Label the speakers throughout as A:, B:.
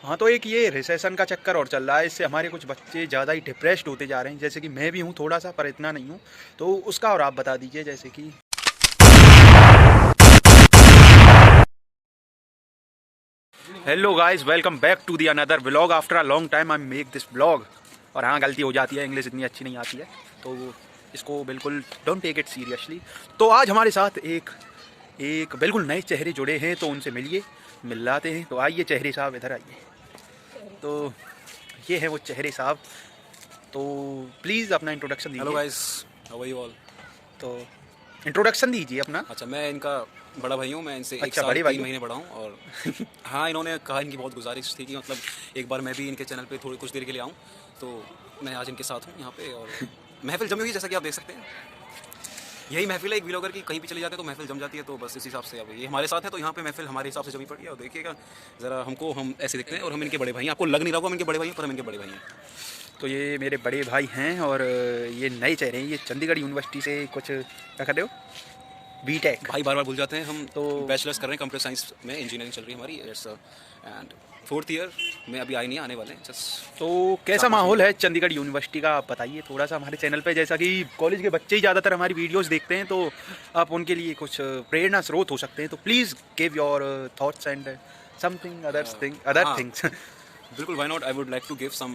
A: हाँ, तो एक ये रिसेशन का चक्कर और चल रहा है, इससे हमारे कुछ बच्चे ज़्यादा ही डिप्रेस्ड होते जा रहे हैं, जैसे कि मैं भी हूँ थोड़ा सा, पर इतना नहीं हूँ। तो उसका और आप बता दीजिए, जैसे कि hello guys, welcome back to the another vlog. After a long time I make this vlog. और हाँ, गलती हो जाती है, इंग्लिश इतनी अच्छी नहीं आती है, तो इसको बिल्कुल डोंट टेक इट सीरियसली। तो आज हमारे साथ एक एक बिल्कुल नए चेहरे जुड़े हैं, तो उनसे मिलाते हैं। तो आइए चेहरे साहब, इधर आइए। तो ये है वो चेहरे साहब। तो प्लीज़ अपना इंट्रोडक्शन दीजिए।
B: Hello guys, how are you all.
A: तो इंट्रोडक्शन दीजिए अपना।
B: अच्छा, मैं इनका बड़ा भाई हूँ, मैं इनसे एक
A: अच्छा,
B: साल
A: बड़े
B: 3
A: भाई।
B: महीने बड़ा हूँ। और हाँ, इन्होंने कहा, इनकी बहुत गुजारिश थी कि मतलब एक बार मैं भी इनके चैनल पे थोड़ी कुछ देर के लिए आऊँ, तो मैं आज इनके साथ हूँ यहाँ पे। और महफिल जमी हुई है, जैसा कि आप देख सकते हैं। यही महफिल है एक व्लॉगर की, कहीं भी चले जाते हैं तो महफिल जम जाती है। तो बस इस हिसाब से अब ये हमारे साथ है, तो यहाँ पे महफिल हमारे हिसाब से जमी पड़ी है। और देखिएगा ज़रा, हम ऐसे दिखते हैं और हम इनके बड़े भाई हैं। आपको लग नहीं रहा होगा हम इनके बड़े भाई हैं, पर हम इनके बड़े भाई हैं।
A: तो ये मेरे बड़े भाई हैं, और ये नए चेहरे हैं। ये चंडीगढ़ यूनिवर्सिटी से कुछ क्या कर रहे हो, बीटेक।
B: भाई बार बार भूल जाते हैं। हम
A: तो
B: बैचलर्स कर रहे हैं कंप्यूटर साइंस में, इंजीनियरिंग चल रही है हमारी। इट्स एंड 4th ईयर में अभी आए नहीं, आने वाले हैं जस्ट।
A: तो कैसा माहौल है चंडीगढ़ यूनिवर्सिटी का, आप बताइए थोड़ा सा हमारे चैनल पे। जैसा कि कॉलेज के बच्चे ही ज़्यादातर हमारी वीडियोस देखते हैं, तो आप उनके लिए कुछ प्रेरणा स्रोत हो सकते हैं। तो please give your thoughts and something other things.
B: बिल्कुल, why not? I would like to give some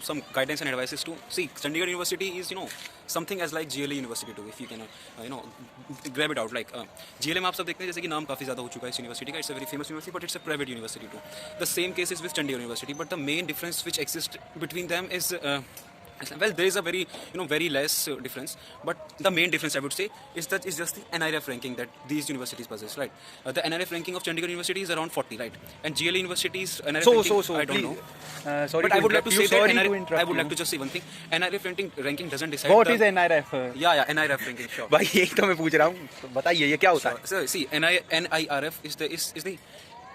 B: some guidance and advices to see Chandigarh University is something as like GLA University too, if you can grab it out like GLA में आप सब देखते हैं जैसे कि नाम काफ़ी ज़्यादा हो चुका है इस यूनिवर्सिटी का। It's a very famous university, but it's a private university too. The same case is with Chandigarh University, but the main difference which exists between them is well, there is a very very less difference, but the main difference I would say is just the NIRF ranking that these universities possess, right? The NIRF ranking of Chandigarh University is around 40, right? And GLA University's NIRF ranking, I don't know.
A: Sorry,
B: But I would like to say that
A: sorry to
B: NIRF, I
A: interrupt
B: would like
A: you.
B: to just say one thing. NIRF ranking doesn't decide.
A: What is NIRF?
B: Yeah, NIRF ranking, sure.
A: भाई यही तो मैं पूछ रहा हूँ, तो बताइए ये क्या होता है।
B: So see, NIRF is the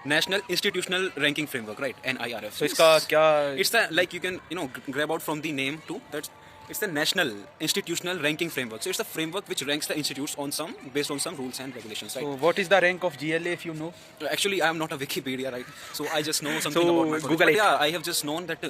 B: National Institutional Ranking Framework, right? NIRF.
A: तो इसका क्या,
B: It's the, like, you can grab out from the name too. It's the National Institutional Ranking Framework. So it's a framework which ranks the institutes based on some rules and regulations, right?
A: so what is the rank of GLA, if you know?
B: Actually, I am not a Wikipedia, right? So I just know something
A: So
B: about my college.
A: Google
B: But
A: it.
B: yeah, I have just known that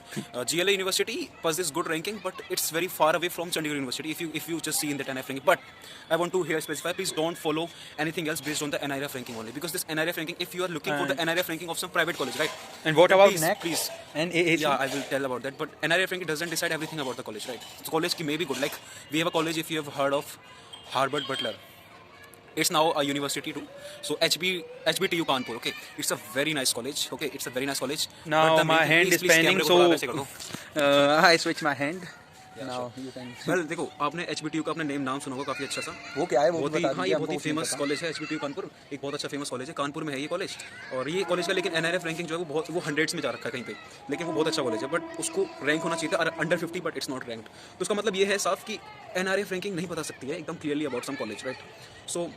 B: GLA University possesses good ranking, but it's very far away from Chandigarh University. If you just see in the NIRF ranking, but I want to here specify, please don't follow anything else based on the NIRF ranking only, because this NIRF ranking, if you are looking for the NIRF ranking of some private college, right?
A: And what
B: then
A: about
B: please,
A: NAC?
B: Please.
A: NAAC?
B: Yeah, I will tell about that. But NIRF ranking doesn't decide everything about the college, right? The college may be good. Like, we have a college, if you have heard of Harvard Butler. It's now a university too. So HBTU Kanpur, okay. It's a very nice college, okay. It's a very nice college.
A: Now
B: But the
A: my
B: main thing-
A: hand
B: please,
A: is
B: please,
A: paining,
B: camera को थोड़ा वैसे कर दो।
A: so I switch my hand.
B: Yeah,
A: Now
B: sure.
A: you can.
B: Well, देखो, आपने HBTU का अपने नाम सुना होगा, काफ़ी अच्छा सा।
A: वो क्या है, वो
B: बहुत ही,
A: बता
B: हाँ,
A: दीजिए,
B: ये
A: हमको
B: बहुत ही
A: कुछ नहीं
B: फेमस
A: पता।
B: कॉलेज है HBTU कानपुर। एक बहुत अच्छा फेमस कॉलेज है, कानपुर में है ये कॉलेज। और ये कॉलेज का लेकिन NIRF रैंकिंग जो है वो 100s में जा रखा है कहीं पे, लेकिन वो बहुत अच्छा कॉलेज है। बट उसको रैंक होना चाहिए था under 50, but it's not ranked. तो उसका मतलब ये है साफ कि NIRF रैंकिंग नहीं बता सकती है एकदम clearly about some college, right? So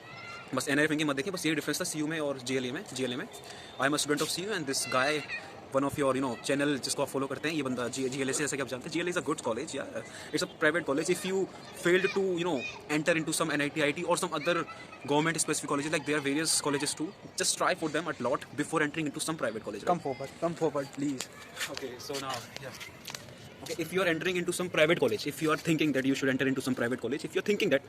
B: बस NIRF रैंकिंग मत देखिए, बस ये डिफरेंस था CU में और GLA में। I am a student of CU and this guy, one of your channel जिसको आप फॉलो करते हैं, ये बंदा GLA से, जैसे कि आप जानते हैं, GLA is a good college, या it's a private college. If you failed to enter into some NIT, IIT और some other government specific colleges, like there are various colleges too, just try for them a lot before entering into some private college, right?
A: Come forward, please.
B: Okay, so now, yeah. Okay, if you are entering into some private college, if you are thinking that you should enter into some private college, if you're thinking that,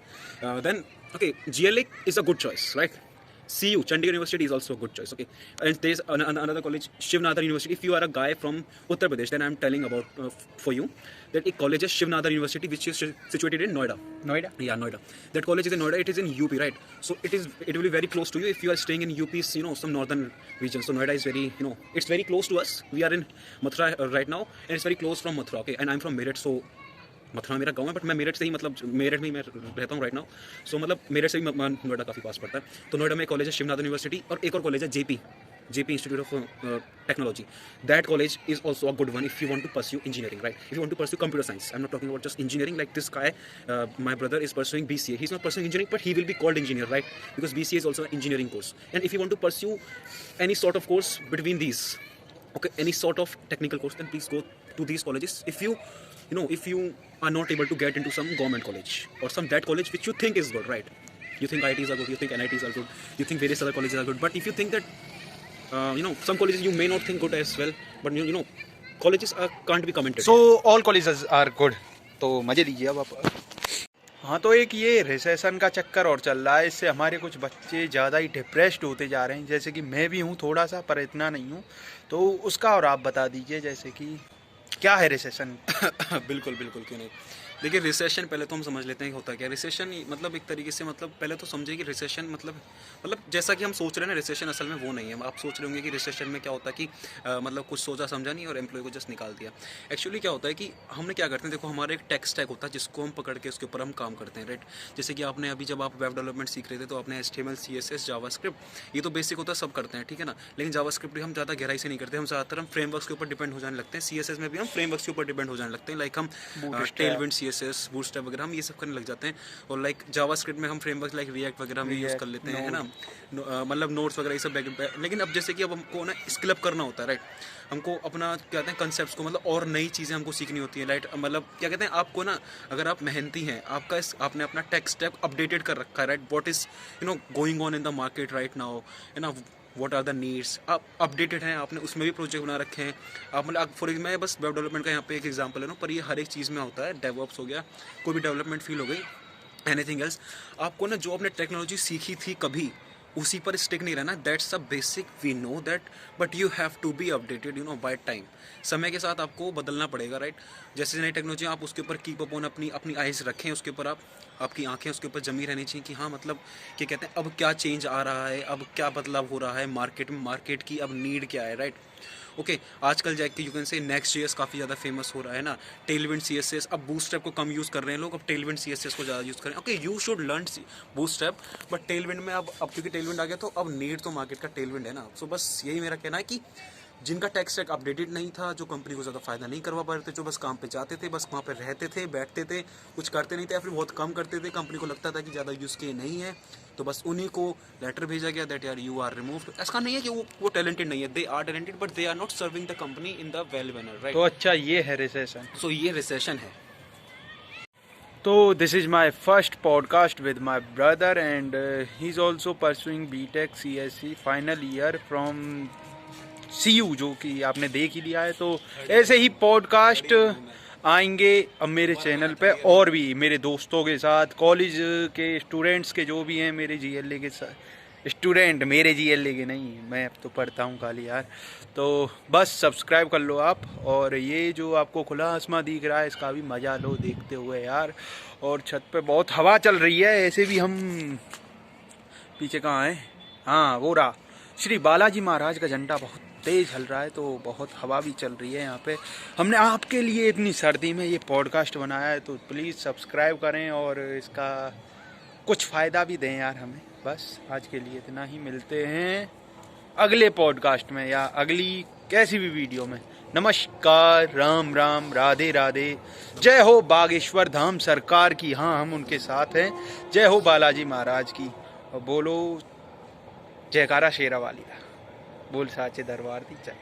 B: then okay, GLA is a good choice, right? CU, Chandigarh University, is also a good choice, okay? And there's another college, Shiv Nadar University. If you are a guy from Uttar Pradesh, then I'm telling about for you that a college is Shiv Nadar University, which is situated in Noida.
A: Noida?
B: Yeah, Noida. That college is in Noida. It is in UP, right? So it will be very close to you if you are staying in UP's, some northern region. So Noida is very, it's very close to us. We are in Mathura right now, and it's very close from Mathura, okay? And I'm from Meerut, so Mathura मेरा गांव है, but मैं मेरठ से ही, मतलब मेरठ में ही मैं रहता हूँ राइट नाउ। सो मतलब मेरठ से भी नोएडा काफ़ी पास पड़ता है। तो नोएडा में एक कॉलेज है शिवनाथ यूनिवर्सिटी, और एक और कॉलेज है JP Institute of Technology. That college is also a good one if you want to pursue engineering, right? If you want to pursue computer science. I'm not talking about just engineering like this guy. My brother is pursuing BCA. He's not pursuing engineering, but he will be called engineer, right? Because BCA is also an engineering course. And if you want to pursue any sort of course between these, okay, any sort of technical course, then please go to these colleges. If you are not able to get into some government college or that college which you think is good, right? You think IITs are good, you think NITs are good, you think various other colleges are good, but if you think that some colleges you may not think good as well, but you know colleges can't be commented.
A: So all colleges are good, तो मजे लीजिए अब आप। हाँ, तो एक ये recession का चक्कर और चल रहा है, इससे हमारे कुछ बच्चे ज़्यादा ही डिप्रेस्ड होते जा रहे हैं, जैसे कि मैं भी हूँ थोड़ा सा, पर इतना नहीं हूँ। तो उसका और आप बता दीजिए, जैसे कि क्या है रिसेशन।
B: बिल्कुल बिल्कुल, क्यों नहीं। देखिए रिसेशन पहले तो हम समझ लेते हैं कि होता क्या है। रिसेशन मतलब एक तरीके से मतलब पहले तो समझिए कि रिसेशन मतलब जैसा कि हम सोच रहे हैं ना, रिसेशन असल में वो नहीं है। आप सोच रहे होंगे कि रिसेशन में क्या होता है कि मतलब कुछ सोचा समझा नहीं और एम्प्लॉय को जस्ट निकाल दिया। एक्चुअली क्या होता है कि हमने क्या करते हैं, देखो हमारा एक टेक स्टैक होता है जिसको हम पकड़ के उसके ऊपर हम काम करते हैं, राइट। जैसे कि आपने अभी जब आप वेब डेवलपमेंट सीख रहे थे तो आपने HTML CSS जावास्क्रिप्ट ये तो बेसिक होता है, सब करते हैं, ठीक है ना। लेकिन जावास्क्रिप्ट भी हम ज़्यादा गहराई से नहीं करते, हम ज़्यादातर हम फ्रेमवर्क्स के ऊपर डिपेंड हो जाने लगते हैं। CSS में भी हम फ्रेमवर्क्स के ऊपर डिपेंड हो जाने लगते हैं, लाइक हम टेलविंड CSS, बूटस्ट्रैप वगैरह हम ये सब करने लग जाते हैं। और लाइक जावास्क्रिप्ट में हम फ्रेमवर्क लाइक रिएक्ट वगैरह हम यूज़ कर लेते हैं, है ना, मतलब नोट्स वगैरह ये सब। लेकिन अब जैसे कि अब हमको ना स्किल अप करना होता है, राइट। हमको अपना क्या कहते हैं कंसेप्ट्स को मतलब और नई चीज़ें हमको सीखनी होती है, राइट। मतलब क्या कहते हैं आपको ना, अगर आप मेहनती हैं, आपने अपना टेक स्टैक अपडेटेड कर रखा है, right. What is going on in the market right now, है ना, व्हाट आर द नीड्स, आप अपडेटेड हैं, आपने उसमें भी प्रोजेक्ट बना रखे हैं। आप मतलब फॉर मैं बस वेब डेवलपमेंट का यहाँ पे एक एग्जांपल है ना, पर ये हर एक चीज़ में होता है। डेवऑप्स हो गया, कोई भी डेवलपमेंट फील्ड हो गई, एनीथिंग एल्स, आपको ना जो आपने टेक्नोलॉजी सीखी थी कभी उसी पर स्टिक नहीं रहना। That's a basic, we know that, but you have to be updated by time. समय के साथ आपको बदलना पड़ेगा, राइट। जैसे नई टेक्नोलॉजी आप उसके ऊपर कीप अप ऑन अपनी आइज़ रखें, उसके ऊपर आपकी आंखें उसके ऊपर जमी रहनी चाहिए कि हाँ मतलब क्या कहते हैं अब क्या चेंज आ रहा है, अब क्या बदलाव हो रहा है मार्केट में, मार्केट की अब नीड क्या है, राइट। ओके, आजकल जाके यू कैन से Next.js काफ़ी ज़्यादा फेमस हो रहा है ना, टेलविंड CSS, अब बूटस्ट्रैप को कम यूज़ कर रहे हैं लोग, अब टेलविंड CSS को ज़्यादा यूज़ करें। Okay, you should learn bootstrap, but Tailwind में अब क्योंकि टेलविंड आ गया तो अब नीड तो मार्केट का टेलविंड है ना। सो बस यही मेरा कहना है कि जिनका टेक स्टैक अपडेटेड नहीं था, जो कंपनी को ज़्यादा फ़ायदा नहीं करवा पा रहे थे, जो बस काम पे जाते थे, बस वहाँ पे रहते थे, बैठते थे, कुछ करते नहीं थे, या फिर बहुत कम करते थे, कंपनी को लगता था कि ज़्यादा यूज़ किए नहीं है, तो बस उन्हीं को लेटर भेजा गया दैट यार यू आर रिमूव्ड। ऐसा नहीं है कि वो टैलेंटेड नहीं है, they are talented but they are not serving the company in the well manner, right.
A: तो अच्छा, ये है रिसेशन।
B: सो ये रिसेशन है।
A: तो this is my first podcast with my brother and he is also pursuing BTech CSE final year from CU, जो कि आपने देख ही लिया है। तो ऐसे ही पॉडकास्ट आएंगे अब मेरे चैनल पे, और भी मेरे दोस्तों के साथ, कॉलेज के स्टूडेंट्स के जो भी हैं, मेरे GLA के साथ स्टूडेंट, मेरे GLA के नहीं, मैं अब तो पढ़ता हूँ खाली यार। तो बस सब्सक्राइब कर लो आप, और ये जो आपको खुला आसमां दिख रहा है इसका भी मज़ा लो देखते हुए यार। और छत पे बहुत हवा चल रही है, ऐसे भी हम पीछे कहाँ हैं, हाँ वो रहा, श्री बालाजी महाराज का झंडा बहुत तेज़ हल रहा है, तो बहुत हवा भी चल रही है यहाँ पे। हमने आपके लिए इतनी सर्दी में ये पॉडकास्ट बनाया है, तो प्लीज़ सब्सक्राइब करें और इसका कुछ फ़ायदा भी दें यार हमें। बस आज के लिए इतना ही, मिलते हैं अगले पॉडकास्ट में या अगली कैसी भी वीडियो में। नमस्कार, राम राम, राधे राधे, जय हो बागेश्वर धाम सरकार की, हाँ हम उनके साथ हैं, जय हो बालाजी महाराज की, और बोलो जयकारा शेरा वाली का, बोल साचे दरबार दी जय।